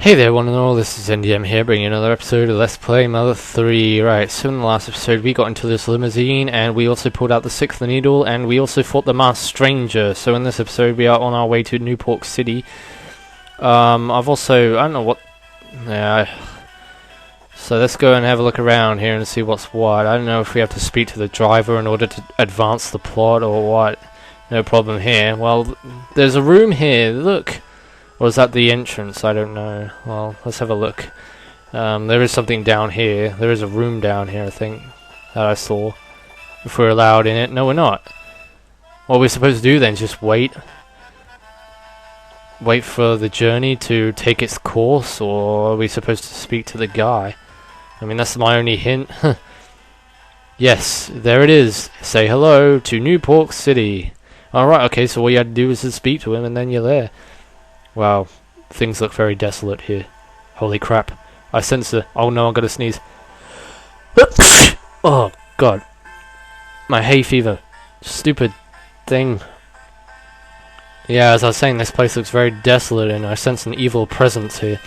Hey there, one and all, this is NDM here, bringing you another episode of Let's Play Mother 3. Right, so in the last episode we got into this limousine, and we also pulled out the sixth needle, and we also fought the masked stranger. So in this episode we are on our way to Newport City. I've also, I don't know what, so let's go and have a look around here and see what's what. I don't know if we have to speak to the driver in order to advance the plot or what. No problem here. Well, there's a room here, look. Or is that the entrance? I don't know. Well, let's have a look. There is something down here. There is a room down here, I think, that I saw. If we're allowed in it. No, we're not. What are we supposed to do then? Just wait? Wait for the journey to take its course? Or are we supposed to speak to the guy? I mean, that's my only hint. Yes, there it is. Say hello to Newport City. Alright, okay, so all you had to do is to speak to him and then you're there. Wow, things look very desolate here. Holy crap. I sense the... Oh no, I'm gonna sneeze. Oh, God. My hay fever. Stupid thing. Yeah, as I was saying, this place looks very desolate and I sense an evil presence here.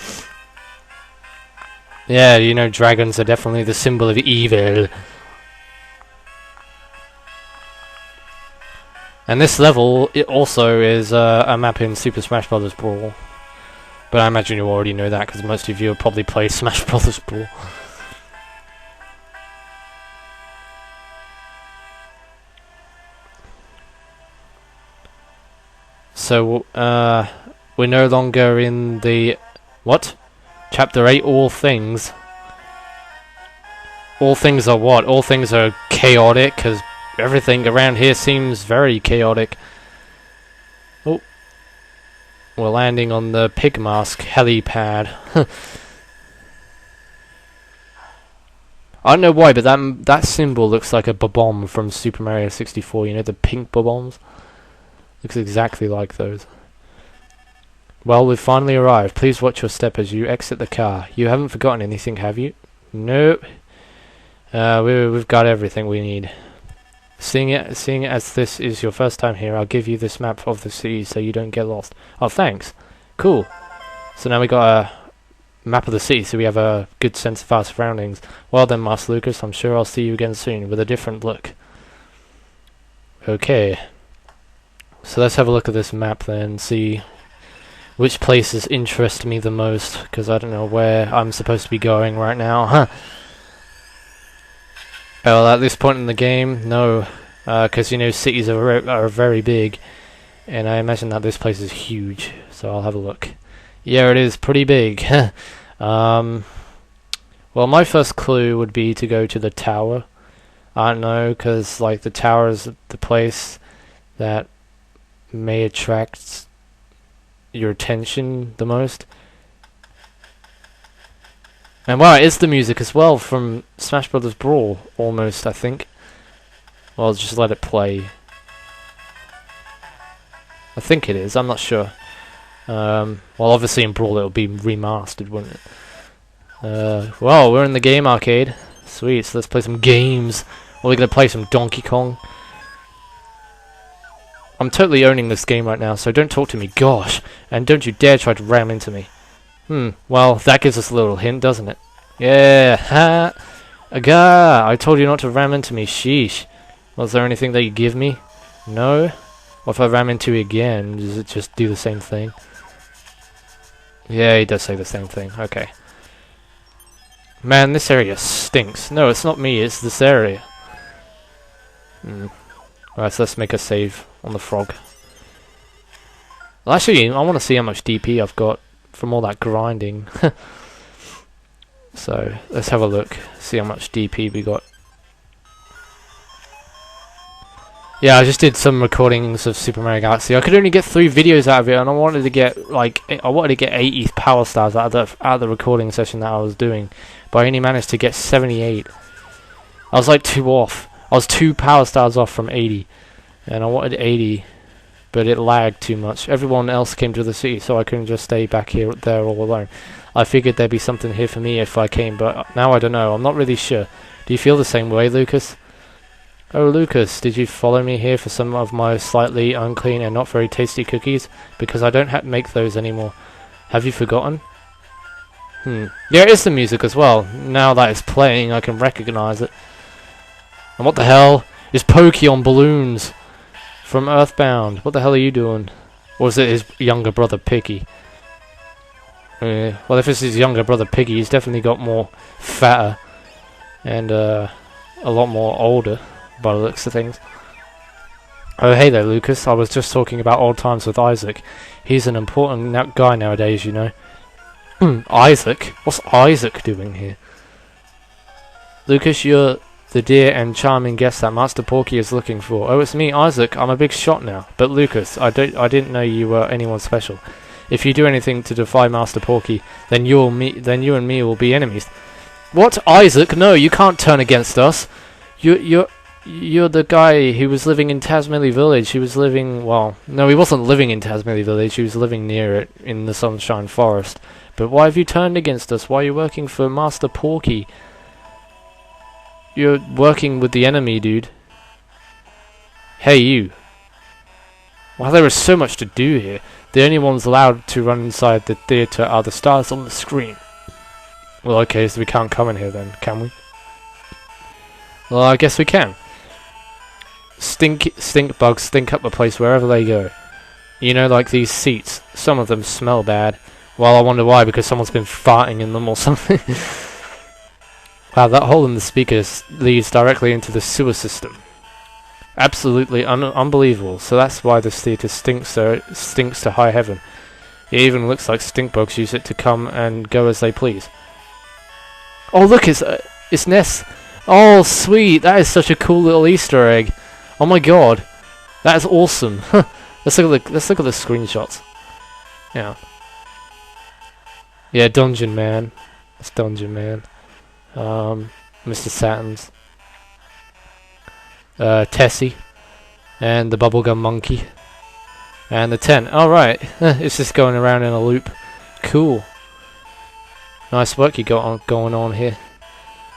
Yeah, you know, dragons are definitely the symbol of evil. And this level, it also is a map in Super Smash Bros. Brawl. But I imagine you already know that, because most of you have probably played Smash Bros. Brawl. So, we're no longer in the... What? Chapter 8, All Things. All things are what? All things are chaotic, because... everything around here seems very chaotic. Oh. We're landing on the pig mask helipad. I don't know why, but that symbol looks like a bomb from Super Mario 64. You know, the pink bombs? Looks exactly like those. Well, we've finally arrived. Please watch your step as you exit the car. You haven't forgotten anything, have you? Nope. We've got everything we need. Seeing as this is your first time here, I'll give you this map of the city so you don't get lost. Oh, thanks. Cool. So now we got a map of the city, so we have a good sense of our surroundings. Well then, Master Lucas, I'm sure I'll see you again soon with a different look. Okay. So let's have a look at this map then, see which places interest me the most, because I don't know where I'm supposed to be going right now. Huh. Well, at this point in the game, no, because you know cities are very big, and I imagine that this place is huge. So I'll have a look. Yeah, it is pretty big. Well, my first clue would be to go to the tower. I don't know, because like the tower is the place that may attract your attention the most. And wow, it is the music as well from Smash Bros. Brawl, almost, I think. Well, I'll just let it play. I think it is, I'm not sure. Well, obviously in Brawl it'll be remastered, wouldn't it? Well, we're in the game arcade. Sweet, so let's play some games. We're going to play some Donkey Kong. I'm totally owning this game right now, so don't talk to me, gosh. And don't you dare try to ram into me. Well, that gives us a little hint, doesn't it? Yeah, ha! Aga! I told you not to ram into me, sheesh. Was there anything that you give me? No? What if I ram into you again? Does it just do the same thing? Yeah, he does say the same thing, okay. Man, this area stinks. No, it's not me, it's this area. Alright, so let's make a save on the frog. Well, actually, I want to see how much DP I've got from all that grinding. So let's have a look, see how much DP we got. Yeah, I just did some recordings of Super Mario Galaxy. I could only get 3 videos out of it, and I wanted to get like 80 power stars out of the recording session that I was doing, but I only managed to get 78. I was like 2 off. I was 2 power stars off from 80, and I wanted 80. But it lagged too much. Everyone else came to the city, so I couldn't just stay back there all alone. I figured there'd be something here for me if I came, but now I don't know. I'm not really sure. Do you feel the same way, Lucas? Oh, Lucas, did you follow me here for some of my slightly unclean and not very tasty cookies? Because I don't make those anymore. Have you forgotten? Yeah, it is the music as well. Now that it's playing, I can recognize it. And what the hell is Pokey on balloons from Earthbound? What the hell are you doing? Or is it his younger brother Piggy? Well, if it's his younger brother Piggy, he's definitely got more fatter and a lot more older by the looks of things. Oh, hey there, Lucas. I was just talking about old times with Isaac. He's an important guy nowadays, you know. Isaac? What's Isaac doing here? Lucas, you're the dear and charming guest that Master Porky is looking for. Oh, it's me, Isaac. I'm a big shot now. But Lucas, I didn't know you were anyone special. If you do anything to defy Master Porky, then you and me will be enemies. What, Isaac? No, you can't turn against us. You're the guy who was living in Tasmilly Village. He was living, well, no, he wasn't living in Tasmilly Village. He was living near it in the Sunshine Forest. But why have you turned against us? Why are you working for Master Porky? You're working with the enemy, dude. Hey, you. Wow, there is so much to do here. The only ones allowed to run inside the theatre are the stars on the screen. Well, okay, so we can't come in here then, can we? Well, I guess we can. Stink bugs stink up the place wherever they go. You know, like these seats. Some of them smell bad. Well, I wonder why, because someone's been farting in them or something. Wow, that hole in the speakers leads directly into the sewer system. Absolutely unbelievable. So that's why this theatre stinks to high heaven. It even looks like stink bugs use it to come and go as they please. Oh, look, it's Ness. Oh, sweet. That is such a cool little Easter egg. Oh my god. That is awesome. Let's look at the screenshots. Yeah. Yeah, Dungeon Man. That's Dungeon Man. Mr. Satins. Tessie. And the Bubblegum Monkey. And the tent. Alright. It's just going around in a loop. Cool. Nice work you got going on here.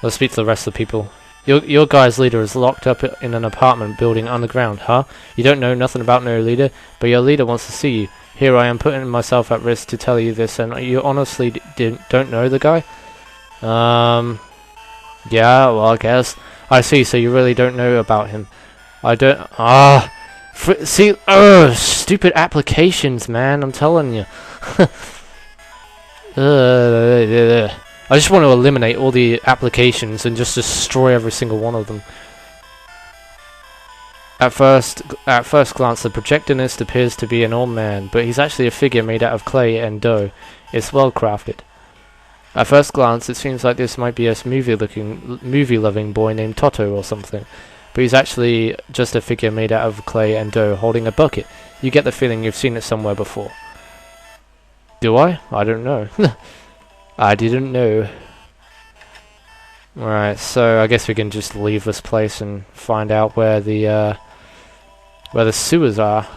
Let's speak to the rest of the people. Your guy's leader is locked up in an apartment building underground, huh? You don't know nothing about no leader, but your leader wants to see you. Here I am putting myself at risk to tell you this, and you honestly don't know the guy? Yeah, well, I guess. I see, so you really don't know about him. I don't... see, stupid applications, man, I'm telling you. I just want to eliminate all the applications and just destroy every single one of them. At first glance, the projectionist appears to be an old man, but he's actually a figure made out of clay and dough. It's well crafted. At first glance, it seems like this might be a movie-loving boy named Toto or something, but he's actually just a figure made out of clay and dough holding a bucket. You get the feeling you've seen it somewhere before. Do I? I don't know. I didn't know. Alright, so I guess we can just leave this place and find out where the sewers are.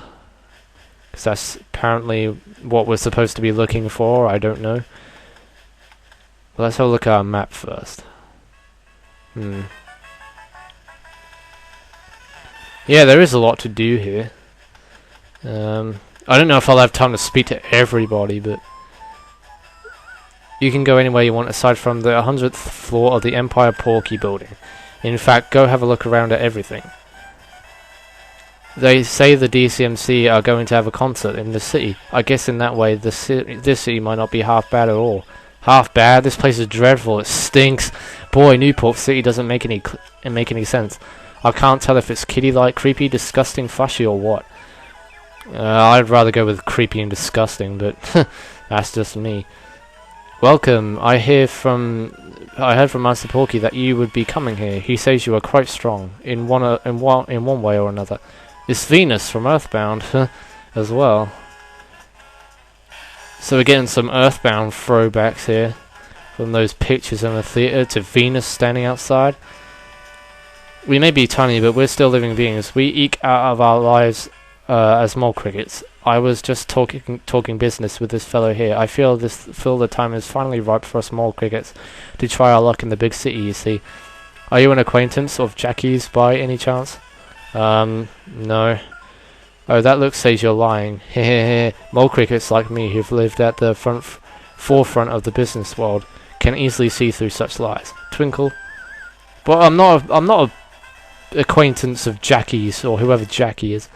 Because that's apparently what we're supposed to be looking for, I don't know. But let's have a look at our map first. Yeah, there is a lot to do here. I don't know if I'll have time to speak to everybody, but... You can go anywhere you want aside from the 100th floor of the Empire Porky building. In fact, go have a look around at everything. They say the DCMC are going to have a concert in the city. I guess in that way, this city might not be half bad at all. Half bad? This place is dreadful. It stinks. Boy, Newport City doesn't make any sense. I can't tell if it's kiddie-like, creepy, disgusting, flashy, or what. I'd rather go with creepy and disgusting, but that's just me. Welcome. I heard from Master Porky that you would be coming here. He says you are quite strong in one way or another. It's Venus from Earthbound as well. So we're getting some Earthbound throwbacks here from those pictures in the theater to Venus standing outside. We may be tiny, but we're still living beings. We eke out of our lives as mole crickets. I was just talking business with this fellow here. I feel the time is finally ripe for us mole crickets to try our luck in the big city, you see. Are you an acquaintance of Jackie's by any chance? No. Oh, that look says you're lying. Hehehe. Mole crickets like me who've lived at the forefront of the business world can easily see through such lies. Twinkle. But I'm not a acquaintance of Jackie's, or whoever Jackie is.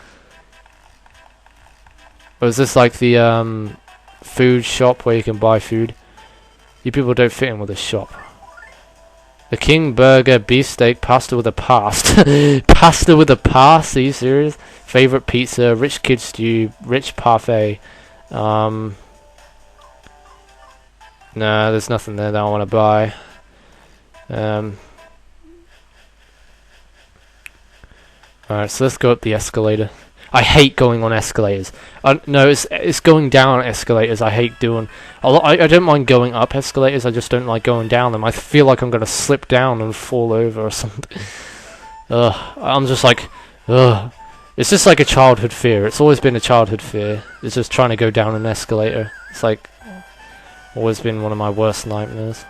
Or is this like the food shop where you can buy food? You people don't fit in with this shop. The King Burger, beefsteak, pasta with a past. Pasta with a past? Are you serious? Favorite pizza, rich kid stew, rich parfait. No, there's nothing there that I want to buy. Alright, so let's go up the escalator. I hate going on escalators. No, it's going down escalators I hate doing. I don't mind going up escalators, I just don't like going down them. I feel like I'm going to slip down and fall over or something. I'm just like, ugh. It's just like a childhood fear. It's always been a childhood fear. It's just trying to go down an escalator. It's like, always been one of my worst nightmares.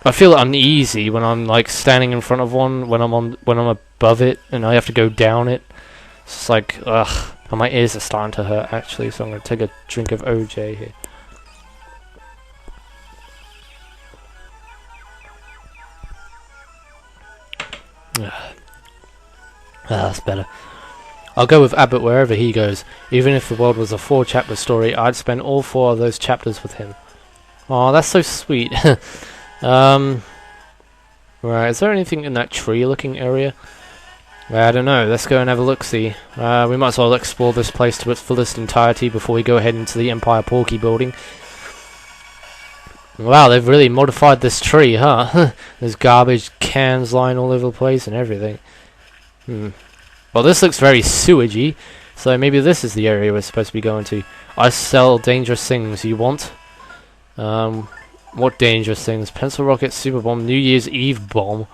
I feel uneasy when I'm like standing in front of one, when I'm above it and I have to go down it. It's just like, ugh, and my ears are starting to hurt actually, so I'm gonna take a drink of OJ here. That's better. I'll go with Abbott wherever he goes. Even if the world was a 4-chapter story, I'd spend all 4 of those chapters with him. Aw, that's so sweet. Right, is there anything in that tree-looking area? I don't know, let's go and have a look-see. We might as well explore this place to its fullest entirety before we go ahead into the Empire Porky building. Wow, they've really modified this tree, huh? There's garbage cans lying all over the place and everything. Well, this looks very sewagey, so maybe this is the area we're supposed to be going to. I sell dangerous things, you want? What dangerous things? Pencil rocket, super bomb, New Year's Eve bomb.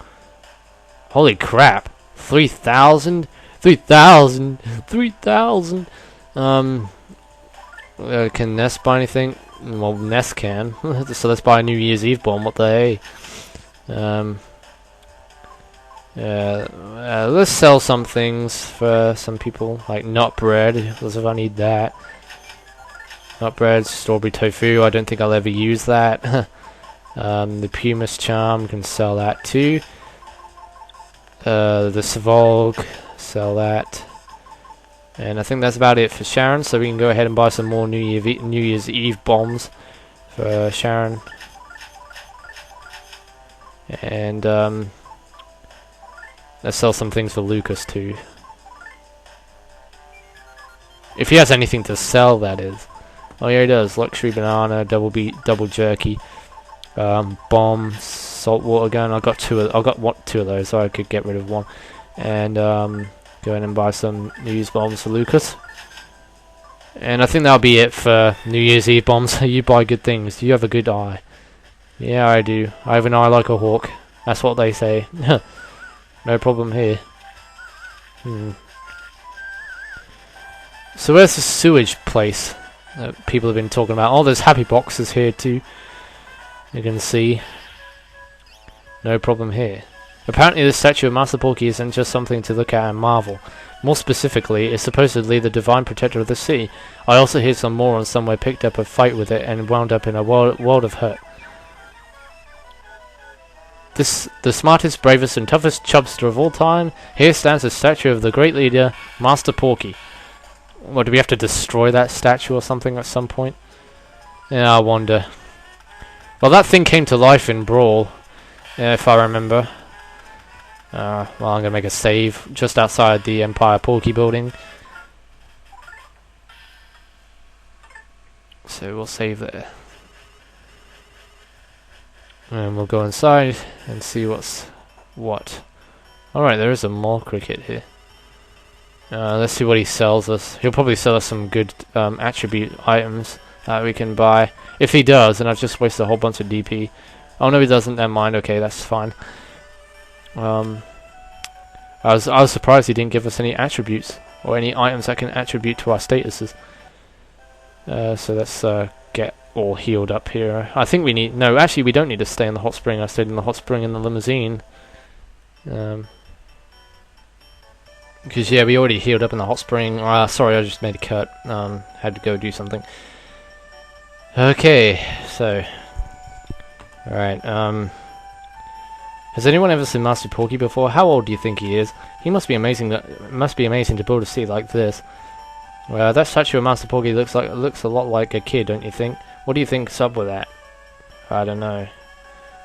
Holy crap. 3,000? 3,000? 3,000? Can Ness buy anything? Well, Ness can. So let's buy a New Year's Eve bomb. What the hey? Let's sell some things for some people, like nut bread, because if I need that. Nut bread, strawberry tofu, I don't think I'll ever use that. The Pumice charm, can sell that too. The Savolg, sell that. And I think that's about it for Sharon, so we can go ahead and buy some more New Year's Eve bombs for Sharon. And let's sell some things for Lucas too. If he has anything to sell, that is. Oh yeah, he does. Luxury banana, double beat, double jerky, bomb, saltwater gun. I got two of those, so I could get rid of one. And go ahead and buy some New Year's bombs for Lucas. And I think that'll be it for New Year's Eve bombs. You buy good things. You have a good eye. Yeah, I do. I have an eye like a hawk. That's what they say. No problem here. So where's the sewage place that people have been talking about? Oh, there's happy boxes here too. You can see. No problem here. Apparently the statue of Master Porky isn't just something to look at and marvel. More specifically, it's supposedly the divine protector of the sea. I also hear some moron somewhere picked up a fight with it and wound up in a world of hurt. The smartest, bravest and toughest chubster of all time, here stands a statue of the great leader, Master Porky. What, do we have to destroy that statue or something at some point? Yeah, I wonder. Well, that thing came to life in Brawl, if I remember. Well, I'm going to make a save just outside the Empire Porky building. So we'll save there. And we'll go inside and see what's what. Alright, there is a mall cricket here. Let's see what he sells us. He'll probably sell us some good attribute items that we can buy. If he does, then I've just wasted a whole bunch of DP. Oh no, he doesn't. Never mind. Okay, that's fine. I was surprised he didn't give us any attributes or any items that can attribute to our statuses. So let's get all healed up here. I think we need... No, actually we don't need to stay in the hot spring. I stayed in the hot spring in the limousine. Because yeah, we already healed up in the hot spring. Sorry, I just made a cut. Had to go do something. Okay, so... Alright, has anyone ever seen Master Porky before? How old do you think he is? He must be amazing. Must be amazing to build a city like this. Well, that statue of Master Porky looks a lot like a kid, don't you think? What do you think's up with that? I don't know.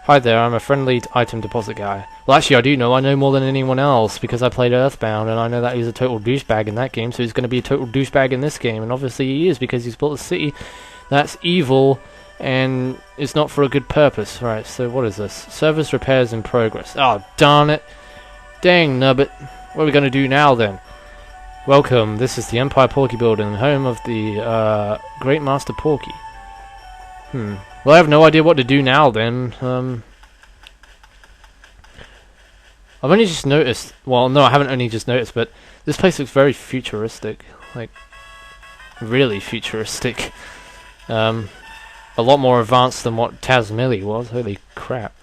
Hi there, I'm a friendly item deposit guy. Well, actually, I do know. I know more than anyone else because I played Earthbound, and I know that he's a total douchebag in that game. So he's going to be a total douchebag in this game, and obviously he is because he's built a city that's evil. And it's not for a good purpose. Right, so what is this? Service repairs in progress. Oh, darn it. Dang, nubbit. What are we going to do now, then? Welcome, this is the Empire Porky Building, home of the, Great Master Porky. Well, I have no idea what to do now, then. I've only just noticed... Well, no, I haven't only just noticed, but this place looks very futuristic. Like, really futuristic. A lot more advanced than what Tazmily was. Holy crap.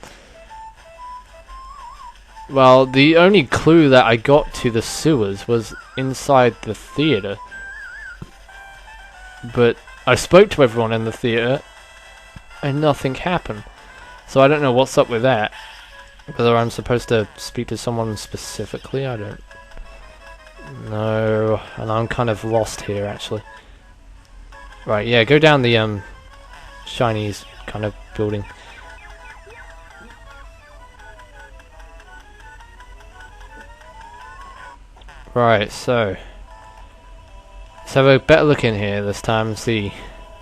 Well, the only clue that I got to the sewers was inside the theater. But I spoke to everyone in the theater and nothing happened. So I don't know what's up with that. Whether I'm supposed to speak to someone specifically, I don't know. And I'm kind of lost here, actually. Right, yeah, go down the, Chinese kind of building. Right, so let's have a better look in here this time and see.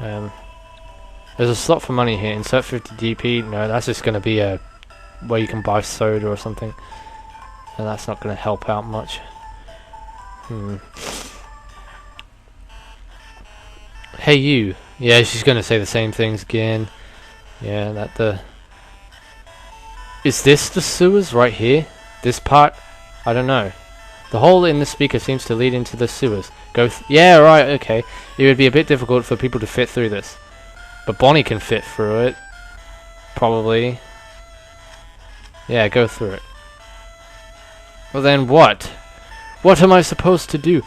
There's a slot for money here. Insert 50 DP. No, that's just going to be a where you can buy soda or something, and that's not going to help out much. Hey you. Yeah, she's gonna say the same things again. Yeah, that the... Is this the sewers right here? This part? I don't know. The hole in the speaker seems to lead into the sewers. Yeah, right, okay. It would be a bit difficult for people to fit through this. But Boney can fit through it. Probably. Yeah, go through it. Well then what? What am I supposed to do?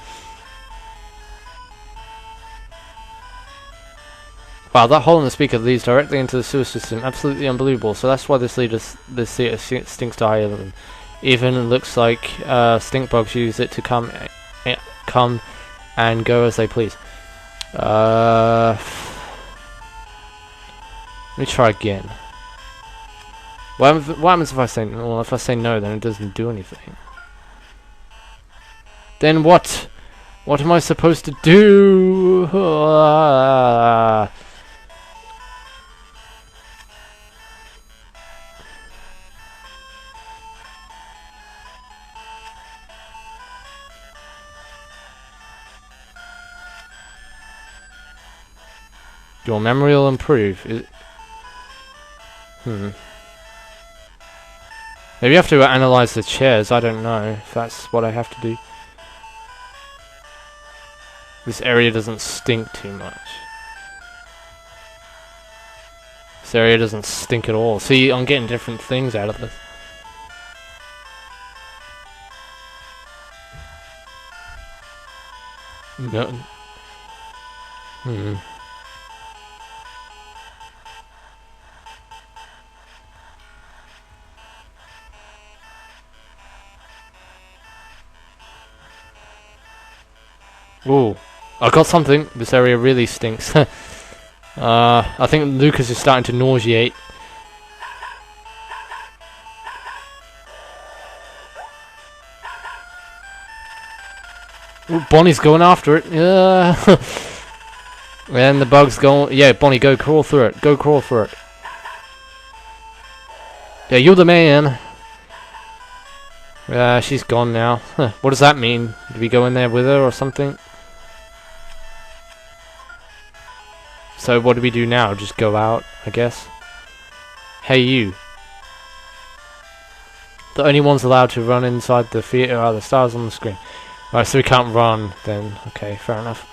Wow, that hole in the speaker leads directly into the sewer system. Absolutely unbelievable. So that's why this theater stinks to high heaven. Even looks like stink bugs use it to come and go as they please. Let me try again. What happens if I say no? Well, if I say no, then it doesn't do anything. Then what? What am I supposed to do? Your memory will improve. Maybe you have to analyze the chairs. I don't know if that's what I have to do. This area doesn't stink too much. This area doesn't stink at all. See, I'm getting different things out of this. No. Ooh, I got something. This area really stinks. I think Lucas is starting to nauseate. Ooh, Bonnie's going after it. Yeah. And the bug's going. Yeah, Bonnie, go crawl through it. Go crawl through it. Yeah, you're the man. She's gone now. What does that mean? Do we go in there with her or something? So what do we do now? Just go out, I guess? Hey you. The only ones allowed to run inside the theater are the stars on the screen. Right, so we can't run then. Okay, fair enough.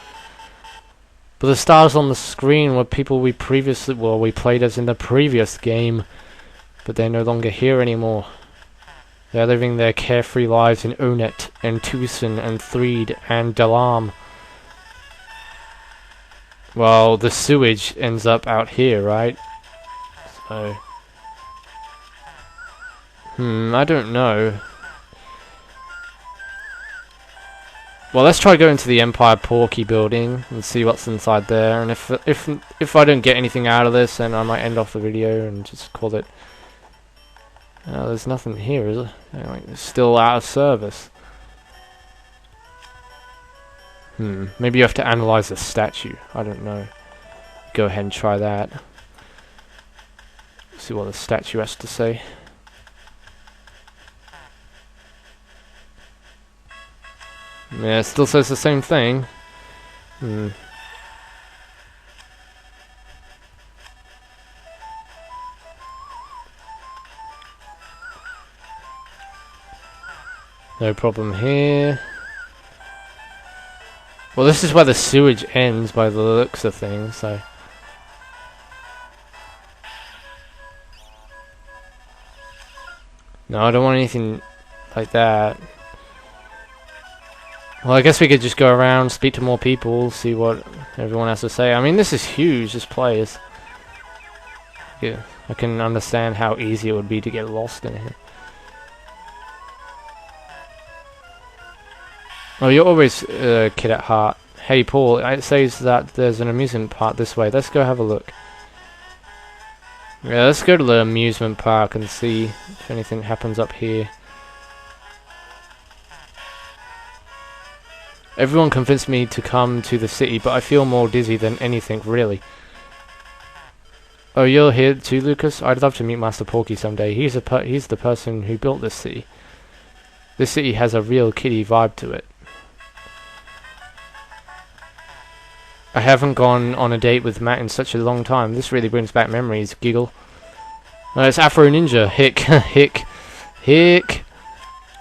But the stars on the screen were people we previously... Well, we played as in the previous game. But they're no longer here anymore. They're living their carefree lives in Onet, and Tucson, and Threed, and Dalam. Well, the sewage ends up out here, right? So... I don't know. Well, let's try going to the Empire Porky building and see what's inside there. And if I don't get anything out of this, then I might end off the video and just call it. There's nothing here, is there? Like, it's still out of service. Maybe you have to analyze the statue. I don't know. Go ahead and try that. See what the statue has to say. Yeah, it still says the same thing. No problem here. Well, this is where the sewage ends by the looks of things, so... No, I don't want anything like that. Well, I guess we could just go around, speak to more people, see what everyone has to say. I mean, this is huge, this place. Yeah, I can understand how easy it would be to get lost in here. Oh, you're always a kid at heart. Hey, Paul, it says that there's an amusement park this way. Let's go have a look. Yeah, let's go to the amusement park and see if anything happens up here. Everyone convinced me to come to the city, but I feel more dizzy than anything, really. Oh, you're here too, Lucas? I'd love to meet Master Porky someday. He's the person who built this city. This city has a real kiddie vibe to it. I haven't gone on a date with Matt in such a long time. This really brings back memories. Giggle. It's Afro Ninja. Hick. Hick. Hick.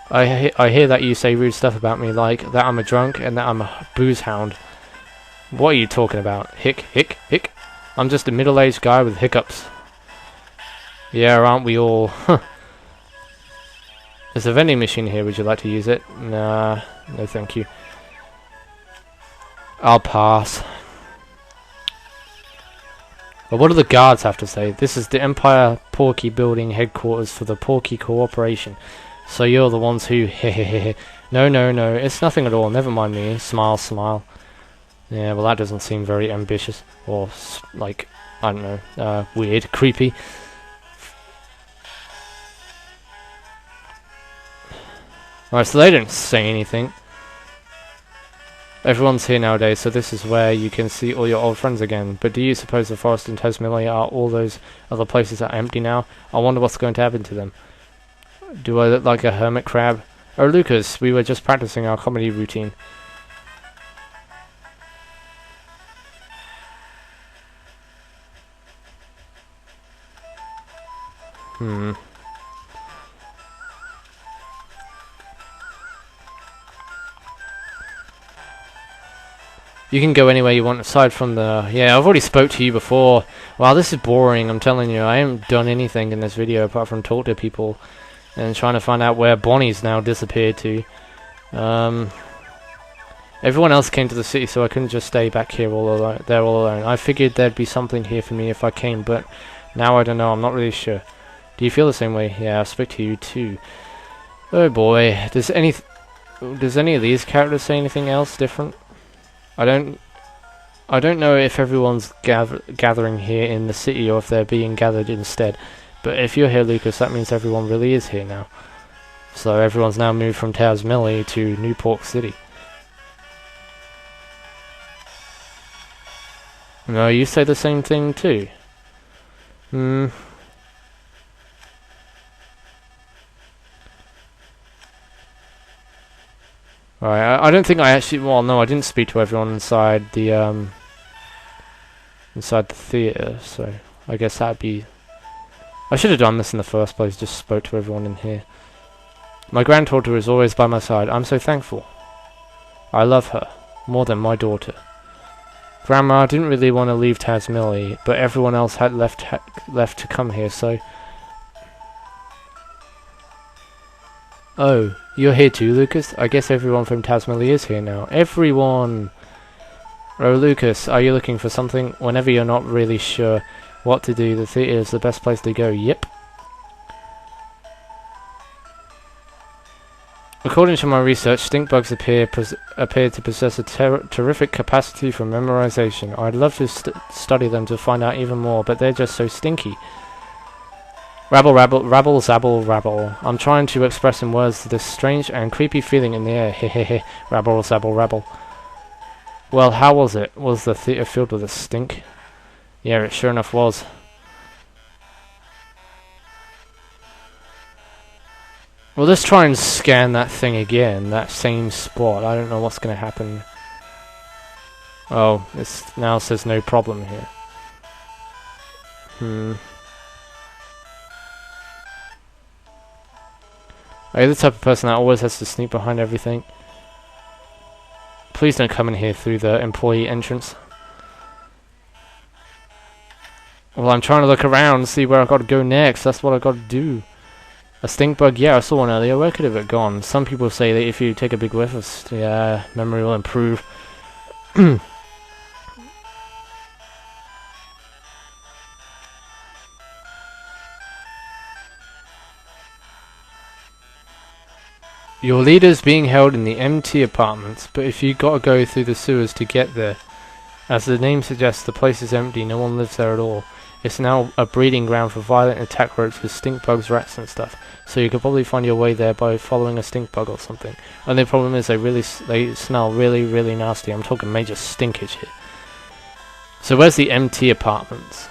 I hear that you say rude stuff about me, like that I'm a drunk and that I'm a booze hound. What are you talking about? Hick. Hick. Hick. I'm just a middle-aged guy with hiccups. Yeah, aren't we all? There's a vending machine here. Would you like to use it? Nah. No, thank you. I'll pass. But what do the guards have to say? This is the Empire Porky Building headquarters for the Porky Corporation. So you're the ones who hehehe. No, it's nothing at all. Never mind me. Smile, smile. Yeah, well that doesn't seem very ambitious. Or, like, I don't know, weird, creepy. Alright, so they didn't say anything. Everyone's here nowadays, so this is where you can see all your old friends again. But do you suppose the forest in Tasmania are all those other places are empty now? I wonder what's going to happen to them. Do I look like a hermit crab? Oh, Lucas, we were just practicing our comedy routine. You can go anywhere you want aside from the... Yeah, I've already spoke to you before. Wow, this is boring, I'm telling you. I haven't done anything in this video apart from talk to people and trying to find out where Bonnie's now disappeared to. Everyone else came to the city, so I couldn't just stay back here all alone. I figured there'd be something here for me if I came, but now I don't know. I'm not really sure. Do you feel the same way? Yeah, I spoke to you too. Oh boy, does any of these characters say anything else different? I don't know if everyone's gathering here in the city or if they're being gathered instead. But if you're here, Lucas, that means everyone really is here now. So everyone's now moved from Tasmania to Newport City. No, you say the same thing too. Alright, I don't think I actually... Well, no, I didn't speak to everyone inside the theatre, so I guess that'd be... I should have done this in the first place, just spoke to everyone in here. My granddaughter is always by my side. I'm so thankful. I love her, more than my daughter. Grandma didn't really want to leave Tasmania, but everyone else had left to come here, so... Oh, you're here too, Lucas? I guess everyone from Tasmania is here now. Everyone! Oh, Lucas, are you looking for something? Whenever you're not really sure what to do, the theatre is the best place to go. Yep. According to my research, stink bugs appear to possess a terrific capacity for memorization. I'd love to study them to find out even more, but they're just so stinky. Rabble, rabble, rabble, zabble, rabble. I'm trying to express in words this strange and creepy feeling in the air. Hehehe. Rabble, zabble, rabble. Well, how was it? Was the theatre filled with a stink? Yeah, it sure enough was. Well, let's try and scan that thing again, that same spot. I don't know what's going to happen. Oh, it now says no problem here. Are you the type of person that always has to sneak behind everything? Please don't come in here through the employee entrance. Well, I'm trying to look around and see where I've got to go next. That's what I've got to do. A stink bug? Yeah, I saw one earlier. Where could it have gone? Some people say that if you take a big whiff of memory will improve. Your leader's being held in the MT apartments, but if you gotta go through the sewers to get there. As the name suggests, the place is empty, no one lives there at all. It's now a breeding ground for violent attack roaches, stink bugs, rats and stuff. So you could probably find your way there by following a stink bug or something. Only problem is they smell really, really nasty. I'm talking major stinkage here. So where's the MT apartments?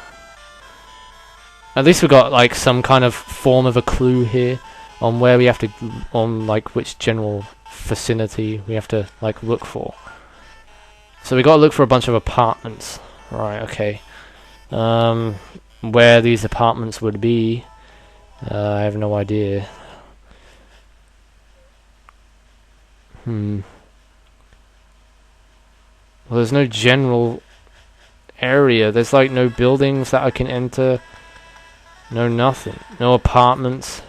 At least we got like some kind of form of a clue here on where we have to, on like which general vicinity we have to like look for. So we got to look for a bunch of apartments. Right, okay. Where these apartments would be, I have no idea. Well, there's no general area. There's like no buildings that I can enter. No nothing. No apartments.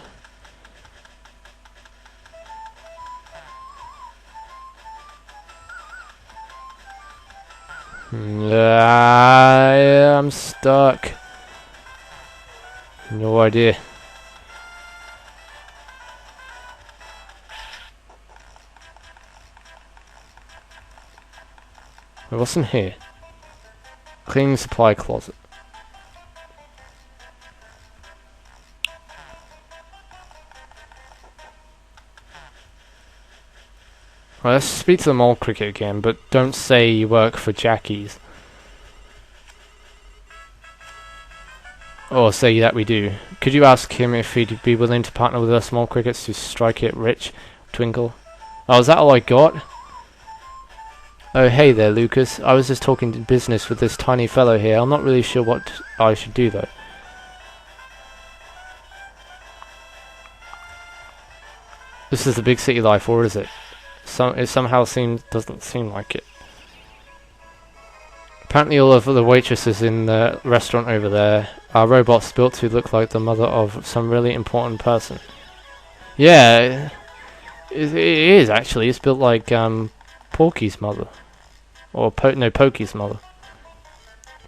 I'm stuck. No idea. What's in here? Cleaning supply closet. Well, let's speak to the mole cricket again, but don't say you work for Jackie's. Or say that we do. Could you ask him if he'd be willing to partner with us mole crickets to strike it rich? Twinkle. Oh, is that all I got? Oh, hey there, Lucas. I was just talking business with this tiny fellow here. I'm not really sure what I should do, though. This is the big city life, or is it? It somehow doesn't seem like it. Apparently all of the waitresses in the restaurant over there are robots built to look like the mother of some really important person. Yeah, it is actually. It's built like Porky's mother. Or no, Pokey's mother.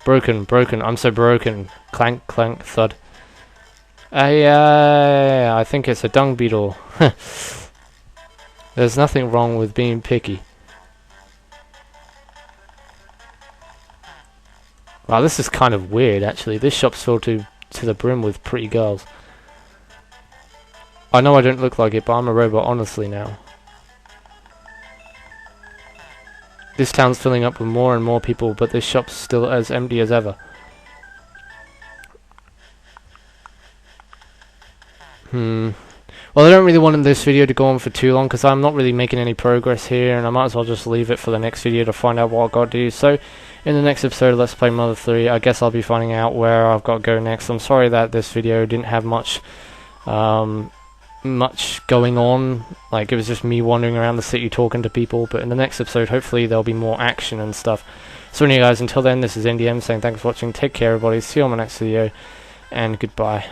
Broken, I'm so broken. Clank, clank, thud. I think it's a dung beetle. There's nothing wrong with being picky. Wow, this is kind of weird, actually. This shop's filled to the brim with pretty girls. I know I don't look like it, but I'm a robot, honestly, now. This town's filling up with more and more people, but this shop's still as empty as ever. Well, I don't really want this video to go on for too long because I'm not really making any progress here, and I might as well just leave it for the next video to find out what I've got to do. So, in the next episode of Let's Play Mother 3, I guess I'll be finding out where I've got to go next. I'm sorry that this video didn't have much going on. Like, it was just me wandering around the city talking to people, but in the next episode, hopefully there'll be more action and stuff. So anyway, guys, until then, this is NDM saying thanks for watching. Take care, everybody. See you on my next video, and goodbye.